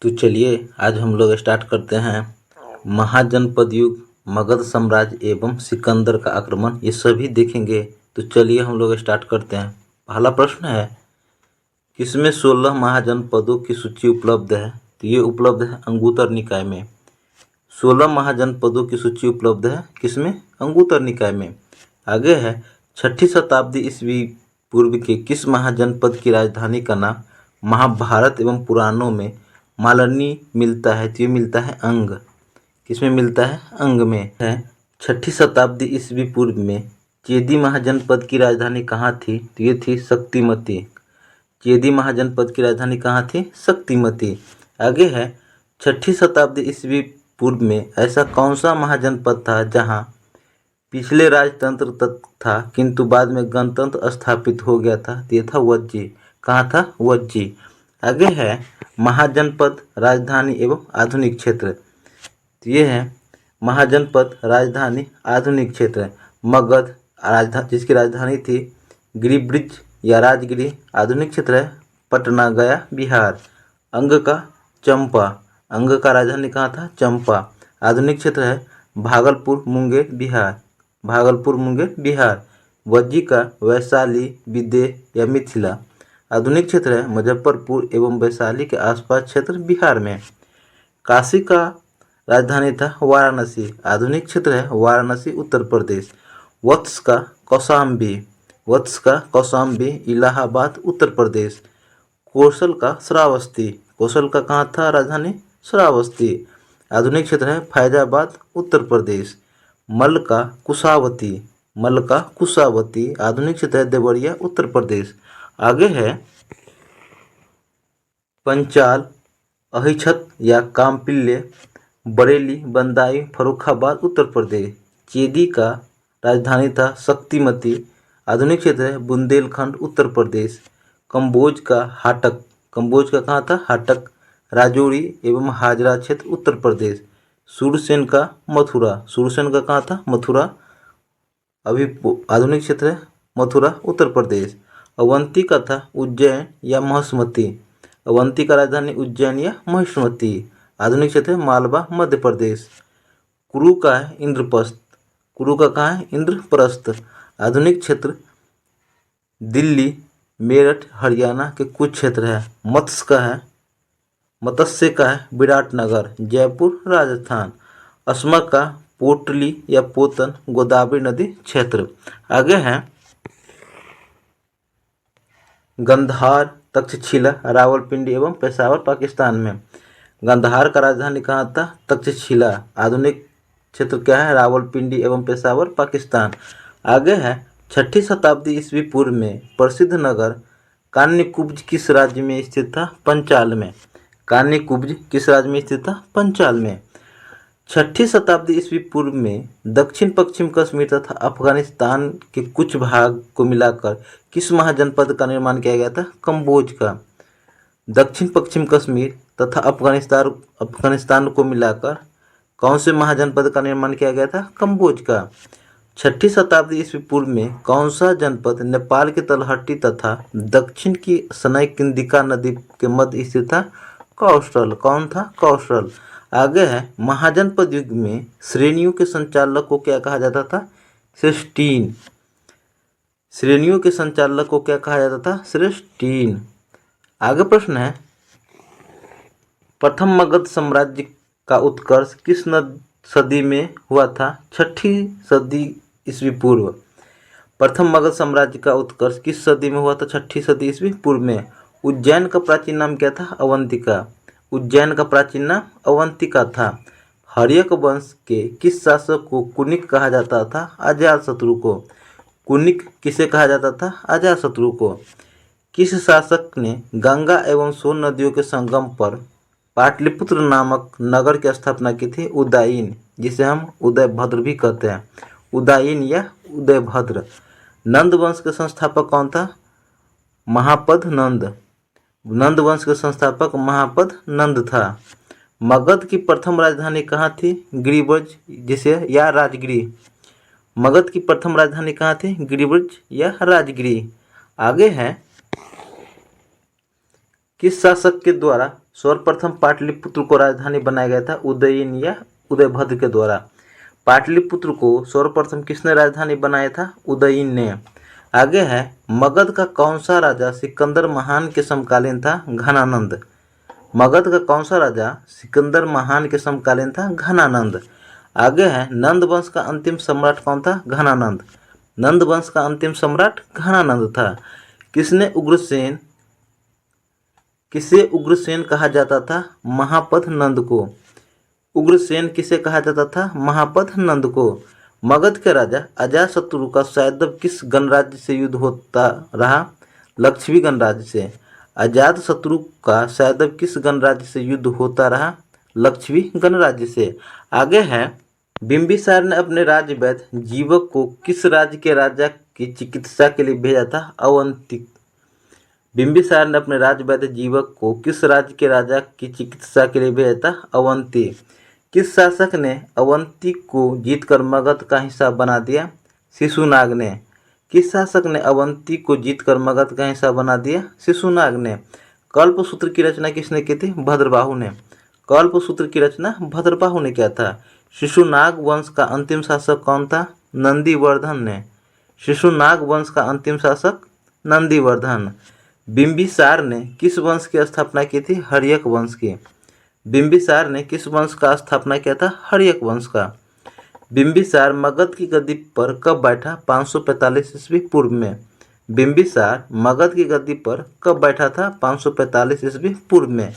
तो चलिए आज हम लोग स्टार्ट करते हैं महाजनपद युग, मगध साम्राज्य एवं सिकंदर का आक्रमण, ये सभी देखेंगे। तो चलिए हम लोग स्टार्ट करते हैं। पहला प्रश्न है, किसमें 16 महाजनपदों की सूची उपलब्ध है? तो ये उपलब्ध है अंगुत्तर निकाय में। 16 महाजनपदों की सूची उपलब्ध है किसमें? अंगुत्तर निकाय में। आगे है, 6ठी शताब्दी ईस्वी पूर्व के किस महाजनपद की राजधानी का नाम महाभारत एवं पुराणों में मालनी मिलता है? तो ये मिलता है अंग। किसमें मिलता है? अंग में है। 6ठी शताब्दी ईस्वी पूर्व में चेदी महाजनपद की राजधानी कहाँ थी? तो ये थी शक्तिमती। चेदी महाजनपद की राजधानी कहाँ थी? शक्तिमती। आगे है, 6ठी शताब्दी ईस्वी पूर्व में ऐसा कौन सा महाजनपद था जहाँ पिछले राजतंत्र तक था किंतु बाद में गणतंत्र स्थापित हो गया था? तो ये था वज्जी। कहाँ था? वज्जी। आगे है, महाजनपद, राजधानी एवं आधुनिक क्षेत्र। तो ये है महाजनपद, राजधानी, आधुनिक क्षेत्र। मगध जिसकी राजधानी थी गिरिब्रिज या राजगिरी। आधुनिक क्षेत्र है पटना, गया, बिहार। अंग का चंपा। अंग का राजधानी कहाँ था? चंपा। आधुनिक क्षेत्र है भागलपुर, मुंगेर, बिहार। भागलपुर, मुंगेर, बिहार। वज्जी का वैशाली, विदेह या मिथिला। आधुनिक क्षेत्र है मुजफ्फरपुर एवं वैशाली के आसपास क्षेत्र, बिहार में। काशी का राजधानी था वाराणसी। आधुनिक क्षेत्र है वाराणसी, उत्तर प्रदेश। वत्स का कौशाम्बी। वत्स का कौशाम्बी, इलाहाबाद, उत्तर प्रदेश। कौशल का श्रावस्ती। कौशल का कहाँ था राजधानी? श्रावस्ती। आधुनिक क्षेत्र है फैजाबाद, उत्तर प्रदेश। मल्ल का कुशावती। मल्ल का कुशावती। आधुनिक क्षेत्र है देवरिया, उत्तर प्रदेश। आगे है, पंचाल, अहिछत या कामपिल्ले, बरेली, बंदाई, फर्रुखाबाद, उत्तर प्रदेश। चेदी का राजधानी था शक्तिमती। आधुनिक क्षेत्र है बुंदेलखंड, उत्तर प्रदेश। कम्बोज का हाटक। कम्बोज का कहाँ था? हाटक। राजौरी एवं हाजरा क्षेत्र, उत्तर प्रदेश। सूरसेन का मथुरा। सूरसेन का कहाँ था? मथुरा। अभी आधुनिक क्षेत्र है मथुरा, उत्तर प्रदेश। अवंती का था उज्जैन या महेश्वती। अवंती का राजधानी उज्जैन या महेश्वती। आधुनिक क्षेत्र है मालवा, मध्य प्रदेश। कुरु का है इंद्रप्रस्थ। कुरु का कहाँ है? इंद्रप्रस्थ। आधुनिक क्षेत्र दिल्ली, मेरठ, हरियाणा के कुछ क्षेत्र है। मत्स्य का है विराटनगर, जयपुर, राजस्थान। अस्मा का पोटली या पोतन, गोदावरी नदी क्षेत्र। आगे है, गंधार, तक्षशिला, रावलपिंडी एवं पेशावर, पाकिस्तान में। गंधार का राजधानी कहाँ था? तक्षशिला। आधुनिक क्षेत्र क्या है? रावलपिंडी एवं पेशावर, पाकिस्तान। आगे है, 6ठी शताब्दी ईस्वी पूर्व में प्रसिद्ध नगर कान्यकुब्ज किस राज्य में स्थित था? पंचाल में। कान्यकुब्ज किस राज्य में स्थित था? पंचाल में। 6ठी शताब्दी ईस्वी पूर्व में दक्षिण पश्चिम कश्मीर तथा अफगानिस्तान के कुछ भाग को मिलाकर किस महाजनपद का निर्माण किया गया था? कम्बोज का। दक्षिण पश्चिम कश्मीर तथा अफगानिस्तान को मिलाकर कौन से महाजनपद का निर्माण किया गया था? कम्बोज का। 6ठी शताब्दी ईस्वी पूर्व में कौन सा जनपद नेपाल की तलहटी तथा दक्षिण की सनयकिंदिका नदी के मध्य स्थित था? कौशल। कौन था? कौशल। आगे है, महाजनपद युग में श्रेणियों के संचालक को क्या कहा जाता था? श्रेष्ठीन। श्रेणियों के संचालक को क्या कहा जाता था? श्रेष्ठीन। आगे प्रश्न है, प्रथम मगध साम्राज्य का उत्कर्ष किस सदी में हुआ था? 6ठी सदी ईस्वी पूर्व। प्रथम मगध साम्राज्य का उत्कर्ष किस सदी में हुआ था? 6ठी सदी ईस्वी पूर्व में। उज्जैन का प्राचीन नाम क्या था? अवंतिका। उज्जैन का प्राचीन नाम अवंतिका था। हर्यक वंश के किस शासक को कुनिक कहा जाता था? अजातशत्रु को। कुनिक किसे कहा जाता था? अजातशत्रु को। किस शासक ने गंगा एवं सोन नदियों के संगम पर पाटलिपुत्र नामक नगर की स्थापना की थी? उदयीन, जिसे हम उदयभद्र भी कहते हैं। उदयीन या उदयभद्र। नंद वंश के संस्थापक कौन था? महापद नंद। नंद वंश के संस्थापक महापद नंद था। मगध की प्रथम राजधानी कहाँ थी? गिरिब्रज जिसे या राजगिरी। मगध की प्रथम राजधानी कहाँ थी? गिरिब्रज या राजगिरी। आगे है, किस शासक के द्वारा सर्वप्रथम पाटलिपुत्र को राजधानी बनाया गया था? उदयन या उदयभद्र के द्वारा। पाटलिपुत्र को सर्वप्रथम किसने राजधानी बनाया था? उदयन ने। आगे है, मगध का कौन सा राजा सिकंदर महान के समकालीन था? घनानंद। मगध का कौन सा राजा सिकंदर महान के समकालीन था? घनानंद। आगे है, नंद वंश का अंतिम सम्राट कौन था? घनानंद। नंद वंश का अंतिम सम्राट घनानंद था। किसे उग्रसेन कहा जाता था? महापथ नंद को। उग्रसेन किसे कहा जाता था? महापथ नंद को। मगध के राजा अजातशत्रु का शायद किस गणराज्य से युद्ध होता रहा? लक्षवी गणराज्य से। अजातशत्रु का शायद किस गणराज्य से युद्ध होता रहा? लक्षवी गणराज्य से। आगे है, बिंबिसार ने अपने राज्य वैद्य जीवक को किस राज्य के राजा की चिकित्सा के लिए भेजा था? अवंती। बिंबिसार ने अपने राज्य वैद्य जीवक को किस राज्य के राजा की चिकित्सा के लिए भेजा था? अवंती। किस शासक ने अवंती को जीतकर मगध का हिस्सा बना दिया? शिशुनाग ने। किस शासक ने अवंती को जीतकर मगध का हिस्सा बना दिया? शिशुनाग ने। कल्पसूत्र की रचना किसने की थी? भद्रबाहु ने। कल्पसूत्र की रचना भद्रबाहु ने किया था। शिशुनाग वंश का अंतिम शासक कौन था? नंदीवर्धन ने। शिशुनाग वंश का अंतिम शासक नंदीवर्धन। बिंबिसार ने किस वंश की स्थापना की थी? हर्यक वंश की। बिंबिसार ने किस वंश का स्थापना किया था? हर्यक वंश का। बिंबिसार मगध की गद्दी पर कब बैठा? 545 ईस्वी पूर्व में। बिंबिसार मगध की गद्दी पर कब बैठा था? 545 ईस्वी पूर्व में।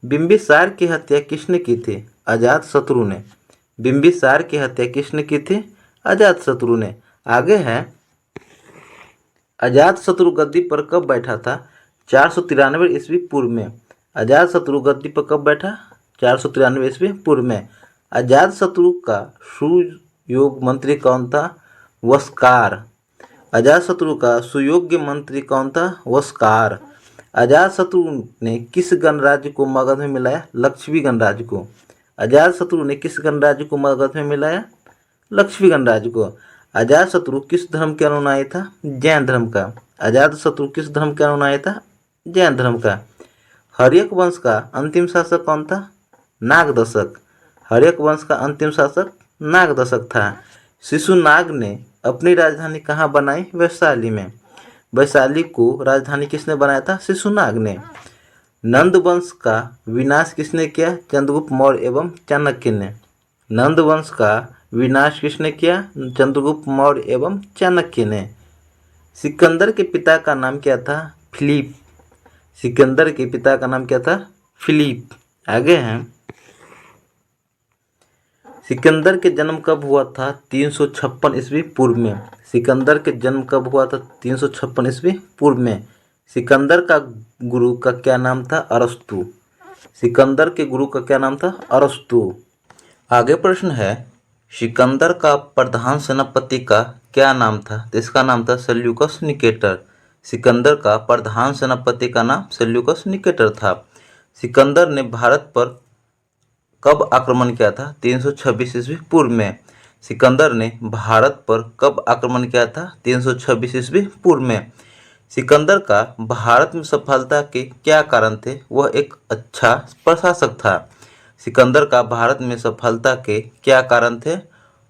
बिंबिसार की हत्या किसने की थी? अजातशत्रु ने। बिंबिसार की हत्या किसने की थी? अजातशत्रु ने। आगे है, अजातशत्रु गद्दी पर कब बैठा था? 493 ईस्वी पूर्व में। अजातशत्रु गद्दी पर कब बैठा? 493 ईस्वी पूर्व में। अजातशत्रु का सुयोग मंत्री कौन था? वस्कार। अजातशत्रु का सुयोग्य मंत्री कौन था? वस्कार। अजातशत्रु ने किस गणराज्य को मगध में मिलाया? लक्षवी गणराज्य को। अजातशत्रु ने किस गणराज्य को मगध में मिलाया? लक्षवी गणराज्य को। अजातशत्रु किस धर्म के अनुयायी था? जैन धर्म का। अजातशत्रु किस धर्म के अनुयायी था? जैन धर्म का। हर्यक वंश का अंतिम शासक कौन था? नागदशक। हर्यक वंश का अंतिम शासक नागदशक था। शिशुनाग ने अपनी राजधानी कहाँ बनाई? वैशाली में। वैशाली को राजधानी किसने बनाया था? शिशुनाग ने। नंद वंश का विनाश किसने किया? चंद्रगुप्त मौर्य एवं चाणक्य ने। नंद वंश का विनाश किसने किया? चंद्रगुप्त मौर्य एवं चाणक्य ने। सिकंदर के पिता का नाम क्या था? फिलिप। सिकंदर के पिता का नाम क्या था? फिलिप। आगे हैं, सिकंदर के जन्म कब हुआ था? 356 ईस्वी पूर्व में। सिकंदर के जन्म कब हुआ था? 356 ईस्वी पूर्व में। सिकंदर का गुरु का क्या नाम था? अरस्तु। सिकंदर के गुरु का क्या नाम था? अरस्तु। आगे प्रश्न है, सिकंदर का प्रधान सेनापति का क्या नाम था? तो इसका नाम था सेल्यूकस निकेटर। सिकंदर का प्रधान सेनापति का नाम सेल्यूकस निकेटर था। सिकंदर ने भारत पर कब आक्रमण किया था? 326 ईस्वी पूर्व में। सिकंदर ने भारत पर कब आक्रमण किया था? 326 ईस्वी पूर्व में। सिकंदर का भारत में सफलता के क्या कारण थे? वह एक अच्छा प्रशासक था। सिकंदर का भारत में सफलता के क्या कारण थे?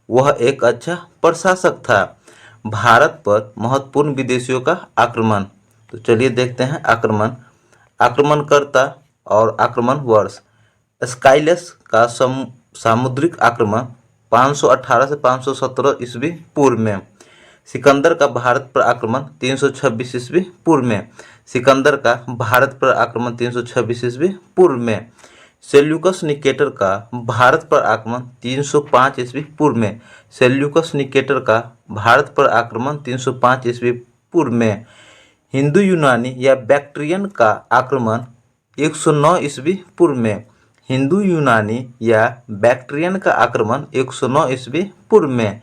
वह एक अच्छा प्रशासक था। भारत पर महत्वपूर्ण विदेशियों का आक्रमण। तो चलिए देखते हैं आक्रमण। आक्रमणकर्ता और आक्रमण वर्ष। स्काइलस का सामुद्रिक आक्रमण 518 से 517 ईस्वी पूर्व में। सिकंदर का भारत पर आक्रमण 326 ईस्वी पूर्व में। सिकंदर का भारत पर आक्रमण 326 ईस्वी पूर्व में। सेल्यूकस निकेटर का भारत पर आक्रमण 305 ईस्वी पूर्व में। सेल्यूकस निकेटर का भारत पर आक्रमण 305 ईस्वी पूर्व में। हिंदू यूनानी या बैक्ट्रियन का आक्रमण 109 ईस्वी पूर्व में। हिंदू यूनानी या बैक्ट्रियन का आक्रमण 109 ईस्वी पूर्व में।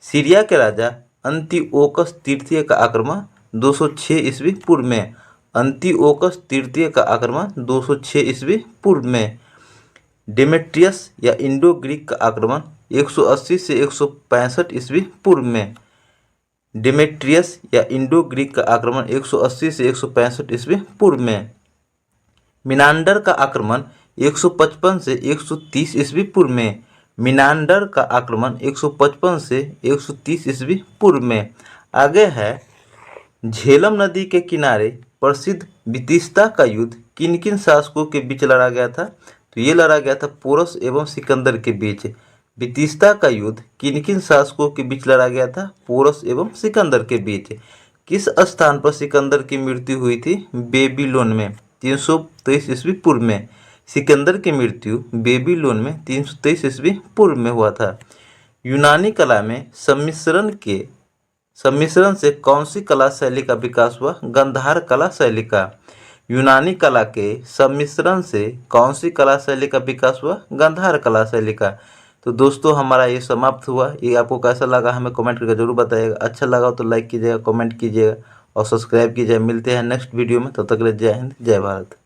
सीरिया के राजा अंतिओकस तृतीय का आक्रमण 206 ईस्वी पूर्व में। अंतिओकस तृतीय का आक्रमण 206 ईस्वी पूर्व में। डेमेट्रियस या इंडो ग्रीक का आक्रमण 180 से 165 ईस्वी पूर्व में। डेमेट्रियस या इंडो ग्रीक का आक्रमण 180 से 165 ईस्वी पूर्व में। मिनांडर का आक्रमण 155 से 130 ईस्वी पूर्व में। मिनांडर का आक्रमण 155 से 130 ईस्वी पूर्व में। आगे है झेलम नदी के किनारे प्रसिद्ध बितिस्ता का युद्ध किन किन शासकों के बीच लड़ा गया था? तो ये लड़ा गया था पोरस एवं सिकंदर के बीच। बितिस्ता का युद्ध किन किन शासकों के बीच लड़ा गया था? पोरस एवं सिकंदर के बीच। किस स्थान पर सिकंदर की मृत्यु हुई थी? बेबीलोन में 323 ईस्वी पूर्व में। सिकंदर की मृत्यु बेबीलोन में 323 ईस्वी पूर्व में हुआ था। यूनानी कला में सम्मिश्रण से कौन सी कला शैली का विकास हुआ? गंधार कला शैली का। यूनानी कला के सम्मिश्रण से कौन सी कला शैली का विकास हुआ? गंधार कला शैली का। तो दोस्तों हमारा ये समाप्त हुआ। ये आपको कैसा लगा हमें कमेंट करके जरूर बताइएगा। अच्छा लगा तो लाइक कीजिएगा, कमेंट कीजिएगा और सब्सक्राइब कीजिएगा। मिलते हैं नेक्स्ट वीडियो में, तब तक के लिए जय हिंद, जय भारत।